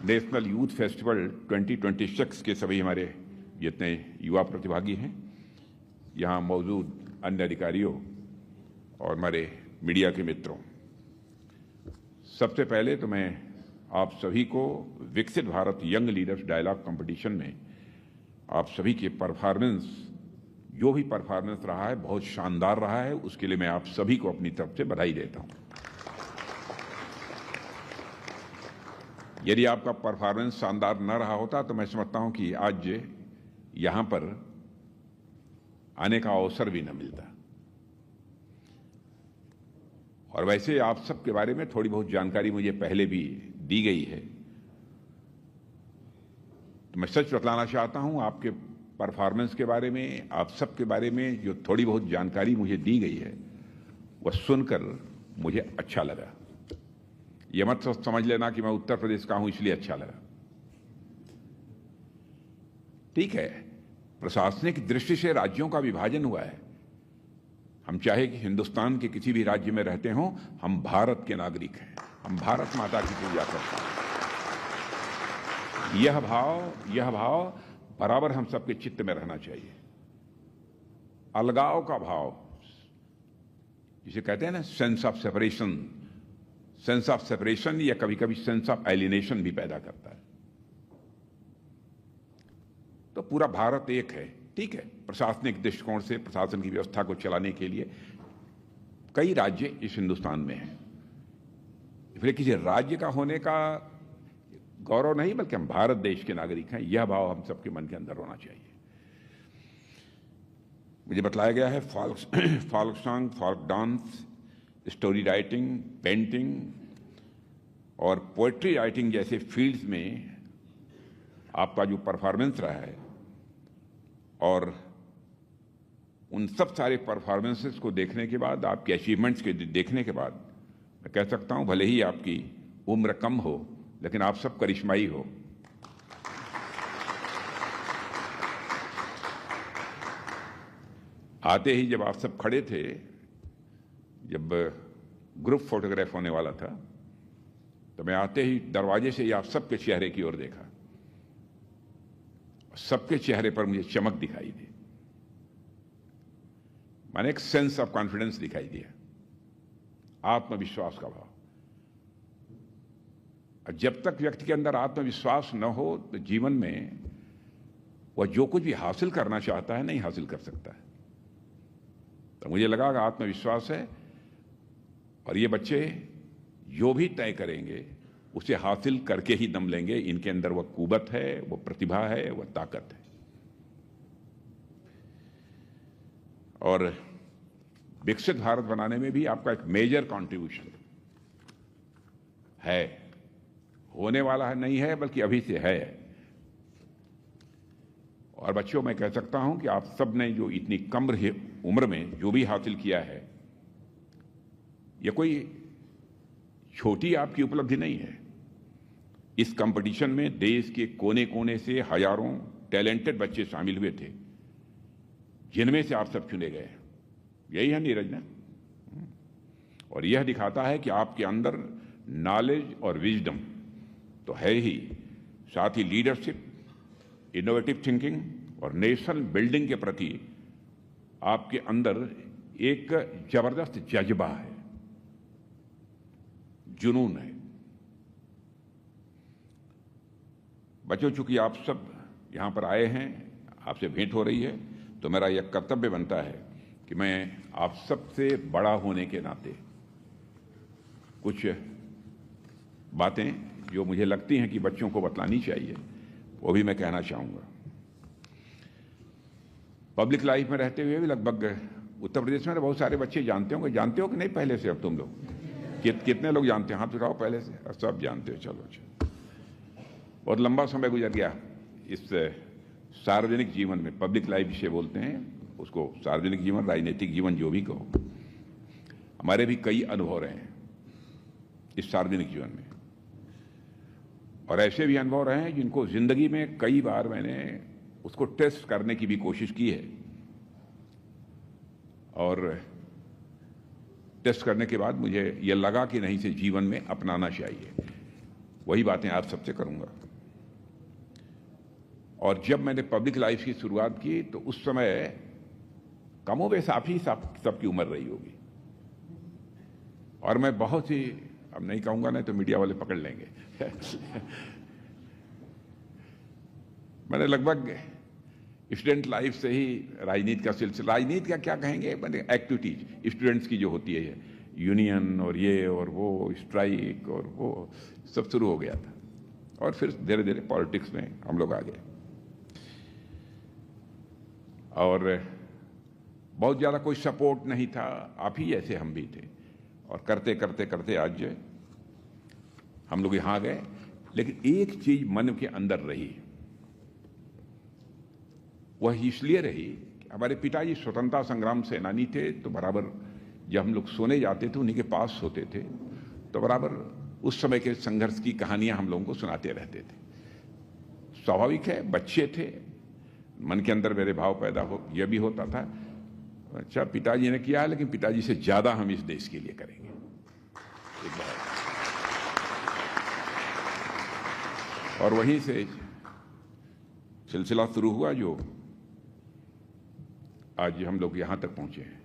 National youth festival 2026 के सभी हमारे जितने युवा प्रतिभागी हैं, यहाँ मौजूद अन्य अधिकारियों और हमारे मीडिया के मित्रों, सबसे पहले तो मैं आप सभी को विकसित Bharat young leaders dialogue competition में आप सभी के परफॉर्मेंस, जो भी परफॉर्मेंस रहा है बहुत शानदार रहा है, उसके लिए मैं आप सभी को अपनी तरफ से बधाई देता हूं। यदि आपका परफॉर्मेंस शानदार न रहा होता तो मैं समझता हूं कि आज यहां पर आने का अवसर भी न मिलता। और वैसे आप सबके बारे में थोड़ी बहुत जानकारी मुझे पहले भी दी गई है, तो मैं सच बतलाना चाहता हूं आपके परफॉर्मेंस के बारे में, आप सबके बारे में जो थोड़ी बहुत जानकारी मुझे दी गई है वह सुनकर मुझे अच्छा लगा। यह मत समझ लेना कि मैं उत्तर प्रदेश का हूं इसलिए अच्छा लगा। ठीक है, प्रशासनिक दृष्टि से राज्यों का विभाजन हुआ है। हम चाहे कि हिंदुस्तान के किसी भी राज्य में रहते हों, हम भारत के नागरिक हैं, हम भारत माता की पूजा करते हैं। यह भाव बराबर हम सबके चित्त में रहना चाहिए। अलगाव का भाव, जिसे कहते हैं ना सेंस ऑफ सेपरेशन या कभी कभी सेंस ऑफ एलिनेशन भी पैदा करता है। तो पूरा भारत एक है, ठीक है। प्रशासनिक दृष्टिकोण से प्रशासन की व्यवस्था को चलाने के लिए कई राज्य इस हिंदुस्तान में हैं। फिर किसी राज्य का होने का गौरव नहीं, बल्कि हम भारत देश के नागरिक हैं, यह भाव हम सबके मन के अंदर होना चाहिए। मुझे बतलाया गया है folk song, folk dance, story writing, painting और पोएट्री राइटिंग जैसे फील्ड्स में आपका जो परफॉर्मेंस रहा है, और उन सब सारे परफॉर्मेंसेस को देखने के बाद, आपके अचीवमेंट्स के देखने के बाद मैं कह सकता हूं, भले ही आपकी उम्र कम हो लेकिन आप सब करिश्माई हो। आते ही जब आप सब खड़े थे, जब ग्रुप फोटोग्राफ होने वाला था, तो मैं आते ही दरवाजे से ही आप सबके चेहरे की ओर देखा। सबके चेहरे पर मुझे चमक दिखाई दी, माने एक सेंस ऑफ कॉन्फिडेंस दिखाई दिया, आत्मविश्वास का भाव। और जब तक व्यक्ति के अंदर आत्मविश्वास न हो तो जीवन में वह जो कुछ भी हासिल करना चाहता है नहीं हासिल कर सकता है। तो मुझे लगा कि आत्मविश्वास है, और ये बच्चे जो भी तय करेंगे उसे हासिल करके ही दम लेंगे। इनके अंदर वह कुवत है, वह प्रतिभा है, वह ताकत है। और विकसित भारत बनाने में भी आपका एक मेजर कंट्रीब्यूशन है, होने वाला है, नहीं है बल्कि अभी से है। और बच्चों, मैं कह सकता हूं कि आप सब ने जो इतनी कम उम्र में जो भी हासिल किया है, यह कोई छोटी आपकी उपलब्धि नहीं है। इस कंपटीशन में देश के कोने कोने से हजारों टैलेंटेड बच्चे शामिल हुए थे, जिनमें से आप सब चुने गए। यही है नीरज ना? और यह दिखाता है कि आपके अंदर नॉलेज और विजडम तो है ही, साथ ही लीडरशिप, इनोवेटिव थिंकिंग और नेशन बिल्डिंग के प्रति आपके अंदर एक जबरदस्त जज्बा है, जुनून है। बच्चों, चूंकि आप सब यहां पर आए हैं, आपसे भेंट हो रही है, तो मेरा यह कर्तव्य बनता है कि मैं आप सबसे बड़ा होने के नाते कुछ बातें जो मुझे लगती हैं कि बच्चों को बतलानी चाहिए, वो भी मैं कहना चाहूंगा। पब्लिक लाइफ में रहते हुए भी लगभग उत्तर प्रदेश में बहुत सारे बच्चे जानते हो कि नहीं पहले से? अब तुम लोग कितने लोग जानते हैं? हाथ उठाओ पहले से। सब जानते हो, चलो अच्छा। बहुत लंबा समय गुजर गया इस सार्वजनिक जीवन में, पब्लिक लाइफ जिसे बोलते हैं, उसको सार्वजनिक जीवन, राजनीतिक जीवन, जो भी कहो। हमारे भी कई अनुभव रहे हैं इस सार्वजनिक जीवन में, और ऐसे भी अनुभव रहे हैं जिनको जिंदगी में कई बार मैंने उसको टेस्ट करने की भी कोशिश की है, और टेस्ट करने के बाद मुझे यह लगा कि नहीं, इसे जीवन में अपनाना चाहिए। वही बातें आप सबसे करूंगा। और जब मैंने पब्लिक लाइफ की शुरुआत की तो उस समय कमोबेश आप ही सबकी उम्र रही होगी, और मैं बहुत ही, अब नहीं कहूंगा नहीं तो मीडिया वाले पकड़ लेंगे मैंने लगभग स्टूडेंट लाइफ से ही राजनीति का सिलसिला, राजनीति का क्या कहेंगे, मैंने एक्टिविटीज स्टूडेंट्स की जो होती है, यूनियन और ये और वो, स्ट्राइक और वो सब शुरू हो गया था, और फिर धीरे धीरे पॉलिटिक्स में हम लोग आ गए। और बहुत ज़्यादा कोई सपोर्ट नहीं था, आप ही जैसे हम भी थे, और करते करते करते आज हम लोग यहाँ गए। लेकिन एक चीज मन के अंदर रही, वह इसलिए रही कि हमारे पिताजी स्वतंत्रता संग्राम सेनानी थे, तो बराबर जब हम लोग सोने जाते थे उन्हीं के पास सोते थे, तो बराबर उस समय के संघर्ष की कहानियां हम लोगों को सुनाते रहते थे। स्वाभाविक है, बच्चे थे, मन के अंदर मेरे भाव पैदा हो, यह भी होता था, अच्छा पिताजी ने किया है लेकिन पिताजी से ज्यादा हम इस देश के लिए करेंगे। एक बात, और वहीं से सिलसिला शुरू हुआ जो आज हम लोग यहां तक पहुंचे हैं।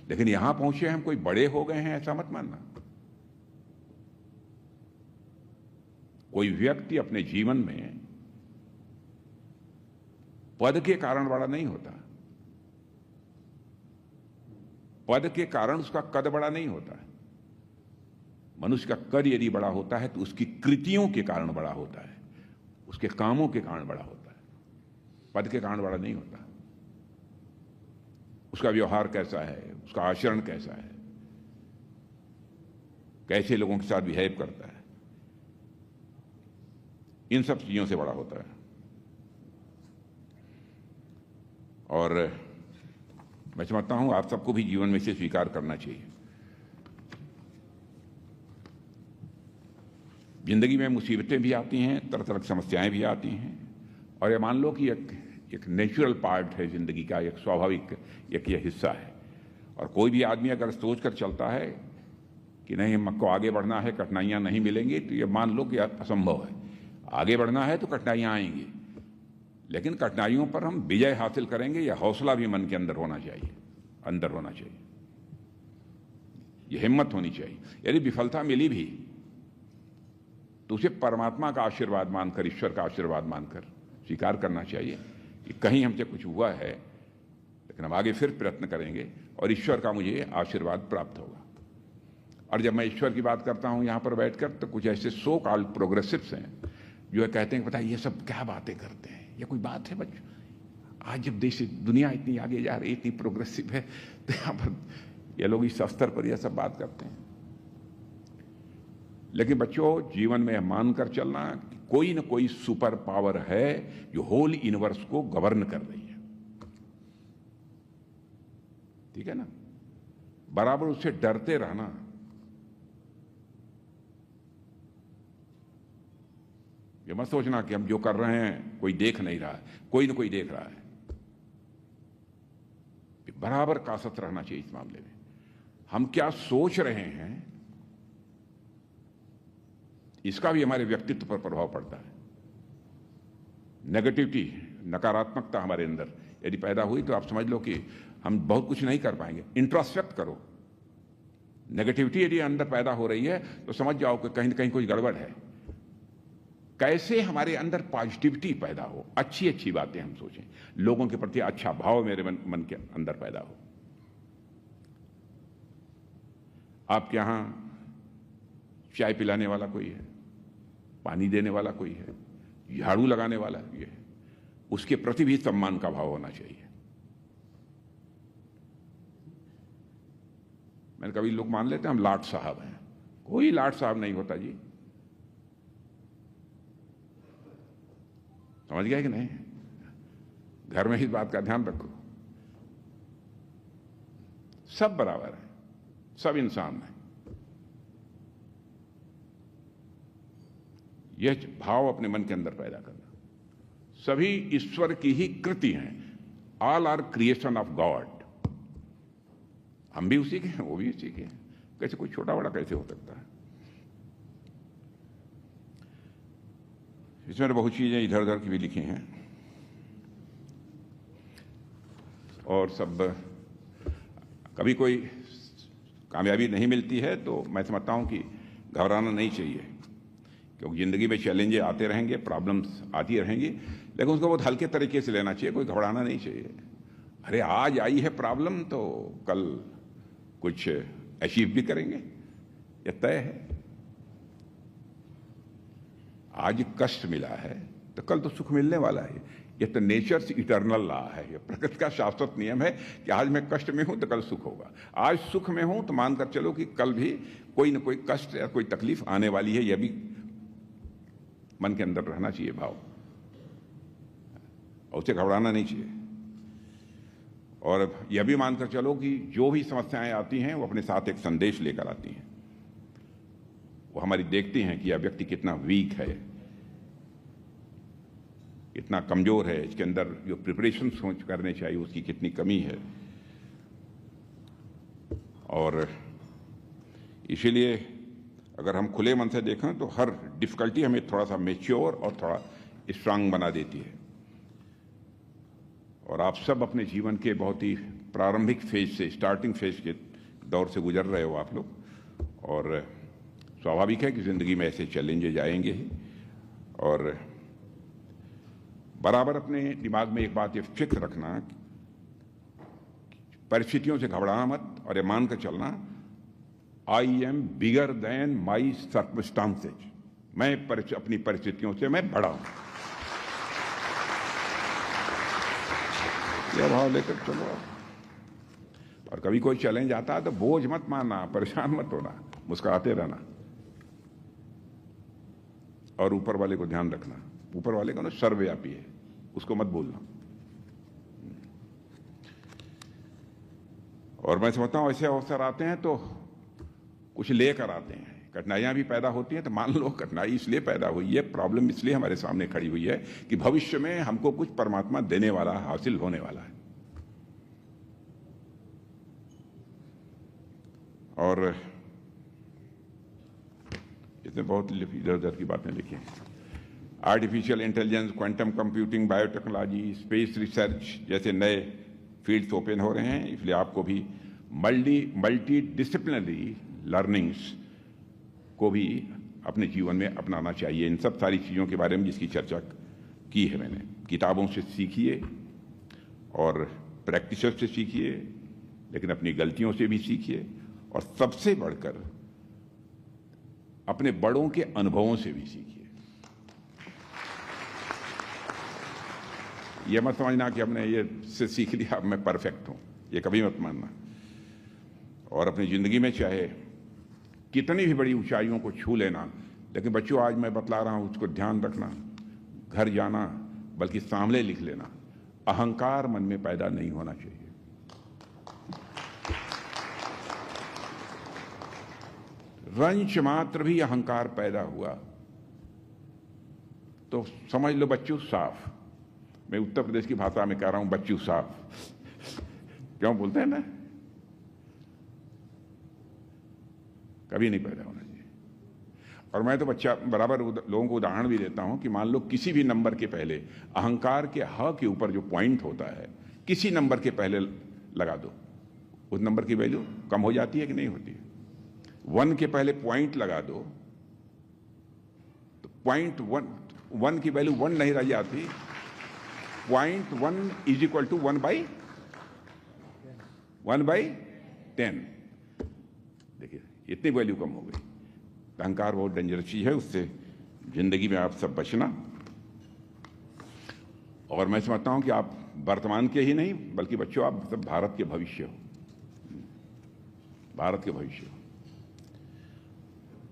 लेकिन यहां पहुंचे हम कोई बड़े हो गए हैं ऐसा मत मानना। कोई व्यक्ति अपने जीवन में पद के कारण बड़ा नहीं होता, पद के कारण उसका कद बड़ा नहीं होता। मनुष्य का कद यदि बड़ा होता है तो उसकी कृतियों के कारण बड़ा होता है, उसके कामों के कारण बड़ा होता है, पद के कारण बड़ा नहीं होता। उसका व्यवहार कैसा है, उसका आचरण कैसा है, कैसे लोगों के साथ बिहेव करता है, इन सब चीजों से बड़ा होता है। और मैं समझता हूं आप सबको भी जीवन में इसे स्वीकार करना चाहिए। जिंदगी में मुसीबतें भी आती हैं, तरह तरह की समस्याएं भी आती हैं, और ये मान लो कि एक नेचुरल पार्ट है जिंदगी का, एक स्वाभाविक एक ये हिस्सा है। और कोई भी आदमी अगर सोच कर चलता है कि नहीं हमको आगे बढ़ना है, कठिनाइयां नहीं मिलेंगी, तो ये मान लो कि असंभव है। आगे बढ़ना है तो कठिनाइयां आएंगी, लेकिन कठिनाइयों पर हम विजय हासिल करेंगे, यह हौसला भी मन के अंदर होना चाहिए, अंदर होना चाहिए, यह हिम्मत होनी चाहिए। यदि विफलता मिली भी तो उसे परमात्मा का आशीर्वाद मानकर, ईश्वर का आशीर्वाद मानकर स्वीकार करना चाहिए कि कहीं हमसे कुछ हुआ है, लेकिन हम आगे फिर प्रयत्न करेंगे और ईश्वर का मुझे आशीर्वाद प्राप्त होगा। और जब मैं ईश्वर की बात करता हूं यहां पर बैठकर, तो कुछ ऐसे सो कॉल्ड प्रोग्रेसिव्स हैं जो है कहते हैं कि पता ये सब क्या बातें करते हैं, ये कोई बात है बच्चों? आज जब देश दुनिया इतनी आगे जा रही है, इतनी प्रोग्रेसिव है, तो यहां पर ये लोग इस स्तर पर यह सब बात करते हैं। लेकिन बच्चों, जीवन में मानकर चलना कि कोई न कोई सुपर पावर है जो होल यूनिवर्स को गवर्न कर रही है, ठीक है ना? बराबर उससे डरते रहना। ये मत सोचना कि हम जो कर रहे हैं कोई देख नहीं रहा है, कोई न कोई देख रहा है। बराबर कासत रहना चाहिए इस मामले में। हम क्या सोच रहे हैं इसका भी हमारे व्यक्तित्व पर प्रभाव पड़ता है। नेगेटिविटी, नकारात्मकता हमारे अंदर यदि पैदा हुई तो आप समझ लो कि हम बहुत कुछ नहीं कर पाएंगे। इंट्रोस्पेक्ट करो। नेगेटिविटी यदि अंदर पैदा हो रही है तो समझ जाओ कि कहीं न कहीं कुछ गड़बड़ है। कैसे हमारे अंदर पॉजिटिविटी पैदा हो, अच्छी अच्छी बातें हम सोचें, लोगों के प्रति अच्छा भाव मेरे मन के अंदर पैदा हो। आपके यहां चाय पिलाने वाला कोई है, पानी देने वाला कोई है, झाड़ू लगाने वाला ये है, उसके प्रति भी सम्मान का भाव होना चाहिए। मैंने कभी लोग मान लेते हैं हम लाट साहब हैं, कोई लाट साहब नहीं होता जी। समझ गया कि नहीं? घर में इस बात का ध्यान रखो। सब बराबर है, सब इंसान है। यह भाव अपने मन के अंदर पैदा करना। सभी ईश्वर की ही कृति हैं। All are creation of God. हम भी उसी के हैं, वो भी उसी के हैं। कैसे कोई छोटा बड़ा कैसे हो सकता है? इसमें बहुत चीज़ें इधर उधर की भी लिखी हैं और सब कभी कोई कामयाबी नहीं मिलती है तो मैं समझता हूं कि घबराना नहीं चाहिए, क्योंकि ज़िंदगी में चैलेंजेस आते रहेंगे, प्रॉब्लम्स आती रहेंगी, लेकिन उसको बहुत हल्के तरीके से लेना चाहिए, कोई घबराना नहीं चाहिए। अरे आज आई है प्रॉब्लम तो कल कुछ अचीव भी करेंगे, ये तय है। आज कष्ट मिला है तो कल तो सुख मिलने वाला है। ये तो नेचर्स इटर्नल लॉ है, ये प्रकृति का शाश्वत नियम है कि आज मैं कष्ट में हूं तो कल सुख होगा। आज सुख में हूं तो मानकर चलो कि कल भी कोई न कोई कष्ट या कोई तकलीफ आने वाली है, यह भी मन के अंदर रहना चाहिए भाव, और उसे घबराना नहीं चाहिए। और यह भी मानकर चलो कि जो भी समस्याएं आती हैं वो अपने साथ एक संदेश लेकर आती हैं। वो हमारी देखती हैं कि यह व्यक्ति कितना वीक है, कितना कमजोर है, इसके अंदर जो प्रिपरेशन करने चाहिए उसकी कितनी कमी है। और इसीलिए अगर हम खुले मन से देखें तो हर डिफिकल्टी हमें थोड़ा सा मैच्योर और थोड़ा स्ट्रांग बना देती है। और आप सब अपने जीवन के बहुत ही प्रारंभिक फेज से, स्टार्टिंग फेज के दौर से गुजर रहे हो आप लोग, और स्वाभाविक है कि ज़िंदगी में ऐसे चैलेंजेज आएंगे ही। और बराबर अपने दिमाग में एक बात ये फिक्र रखना, परिस्थितियों से घबराना मत और ये मान कर चलना, I am bigger than my circumstances, मैं अपनी परिस्थितियों से मैं बड़ा हूं। यह भाव लेकर चलो। और कभी कोई चैलेंज आता है तो बोझ मत मानना, परेशान मत होना, मुस्कुराते रहना और ऊपर वाले को ध्यान रखना। ऊपर वाले का ना सर्वव्यापी है, उसको मत भूलना। और मैं समझता हूं ऐसे अवसर आते हैं तो कुछ लेकर आते हैं। कठिनाइयां भी पैदा होती हैं तो मान लो कठिनाई इसलिए पैदा हुई है, प्रॉब्लम इसलिए हमारे सामने खड़ी हुई है कि भविष्य में हमको कुछ परमात्मा देने वाला, हासिल होने वाला है। और इसमें बहुत इधर उधर की बातें लिखी हैं। Artificial intelligence, quantum computing, biotechnology, space research जैसे नए फील्ड्स ओपन हो रहे हैं, इसलिए आपको भी मल्टी डिसिप्लिनरी लर्निंग्स को भी अपने जीवन में अपनाना चाहिए। इन सब सारी चीज़ों के बारे में जिसकी चर्चा की है मैंने, किताबों से सीखिए और प्रैक्टिस से सीखिए, लेकिन अपनी गलतियों से भी सीखिए, और सबसे बढ़कर अपने बड़ों के अनुभवों से भी सीखिए। यह मत समझना कि हमने ये से सीख लिया अब मैं परफेक्ट हूं, ये कभी मत मानना। और अपनी जिंदगी में चाहे कितनी भी बड़ी ऊंचाइयों को छू लेना, लेकिन बच्चों आज मैं बतला रहा हूं उसको ध्यान रखना, घर जाना बल्कि सामने लिख लेना, अहंकार मन में पैदा नहीं होना चाहिए। रंच मात्र भी अहंकार पैदा हुआ तो समझ लो बच्चों साफ। मैं उत्तर प्रदेश की भाषा में कह रहा हूं, बच्चों साफ। क्यों बोलते हैं ना, कभी नहीं पैदा होना चाहिए। और मैं तो बच्चा बराबर लोगों को उदाहरण भी देता हूं कि मान लो किसी भी नंबर के पहले अहंकार के ह के ऊपर जो पॉइंट होता है, किसी नंबर के पहले लगा दो, उस नंबर की वैल्यू कम हो जाती है कि नहीं होती है। 1 के पहले पॉइंट लगा दो तो पॉइंट 1 की वैल्यू 1 नहीं रह जाती, 0.1 इज इक्वल टू 1/10। देखिए इतनी वैल्यू कम हो गई। अहंकार बहुत डेंजरस चीज है, उससे जिंदगी में आप सब बचना। और मैं समझता हूं कि आप वर्तमान के ही नहीं बल्कि बच्चों आप सब भारत के भविष्य हो, भारत के भविष्य हो।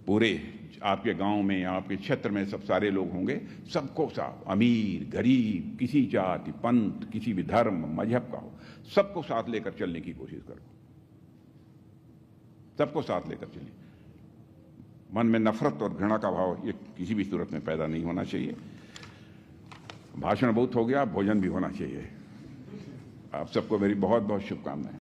पूरे आपके गांव में, आपके क्षेत्र में सब सारे लोग होंगे, सबको साथ, अमीर गरीब, किसी जाति पंथ, किसी भी धर्म मजहब का हो, सबको साथ लेकर चलने की कोशिश करो, सबको साथ लेकर चलिए। मन में नफरत और घृणा का भाव ये किसी भी सूरत में पैदा नहीं होना चाहिए। भाषण बहुत हो गया, भोजन भी होना चाहिए। आप सबको मेरी बहुत बहुत शुभकामनाएं।